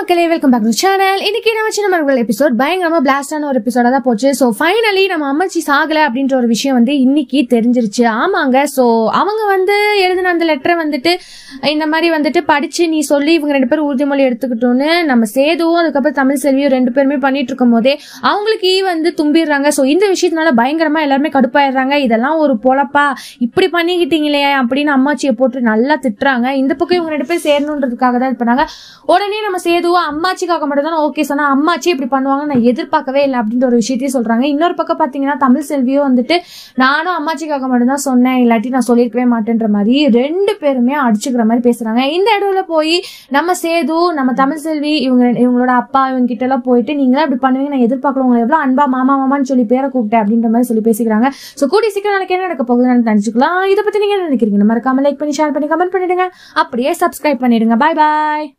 மக்களே, welcome back to channel. இன்னைக்கு நம்ம சின்ன மரங்கள் எபிசோட் பயங்கரமா பிளாஸ்டான ஒரு எபிசோடா தான் போச்சு. ஸோ ஃபைனலி நம்ம அம்மாச்சி சாகல அப்படின்ற ஒரு விஷயம் இன்னைக்கு தெரிஞ்சிருச்சு. ஆமாங்க. ஸோ அவங்க எழுதின அந்த லெட்டரை இந்த மாதிரி படிச்சு நீ சொல்லி இவங்க 2 பேரும் உறுதிமொழி எடுத்துக்கிட்டோன்னு நம்ம சேதுவும் அதுக்கப்புறம் தமிழ் செல்வியும் 2 பேருமே பண்ணிட்டு இருக்கும் போதே அவங்களுக்கு தும்பிடுறாங்க. ஸோ இந்த விஷயத்தினால பயங்கரமா எல்லாருமே கடுப்பாயிடுறாங்க. இதெல்லாம் ஒரு பொழப்பா, இப்படி பண்ணிக்கிட்டீங்களே அப்படின்னு அம்மாச்சியை போட்டு நல்லா திட்டுறாங்க. இந்த பக்கம் இவங்க 2 பேரும் சேரணுன்றதுக்காக தான் இது பண்ணாங்க. உடனே நம்ம சேதுவா அம்மாச்சிக்காக மட்டும் தான் ஓகே சொன்னா, அம்மாச்சி இப்படி பண்ணுவாங்க நான் எதிர்பார்க்கவே இல்லை அப்படின்ற ஒரு விஷயத்தையும் சொல்றாங்க. இன்னொரு பக்கம் பாத்தீங்கன்னா தமிழ் செல்வியும் நானும் அம்மாச்சிக்காக மட்டும் தான் சொன்னேன், இல்லாட்டி நான் சொல்லிருக்கவே மாட்டேன்ற மாதிரி 2 பேருமே அடிச்சுக்கிற மாதிரி பேசுறாங்க. இந்த இடத்துல போய் நம்ம சேது நம்ம தமிழ் செல்வி இவங்களோட அப்பா இவங்க கிட்ட எல்லாம் போயிட்டு நீங்களா இப்படி பண்ணுவீங்க நான் எதிர்பார்க்கல, உங்களை எவ்வளவு அன்பா மாமா மாமான்னு சொல்லி பேரை கூப்பிட்டேன் அப்படின்ற மாதிரி சொல்லி பேசிக்கிறாங்க. சோ கூடிய சீக்கிரம் நாளைக்கு என்ன நடக்க போகுதுன்னு தெரிஞ்சுக்கலாம். இதை பத்தி நீங்க என்ன நினைக்கிறீங்க? மறக்காம லைக் பண்ணி ஷேர் பண்ணி கமெண்ட் பண்ணிடுங்க. அப்படியே சப்ஸ்கிரைப் பண்ணிடுங்க. பாய் பாய்.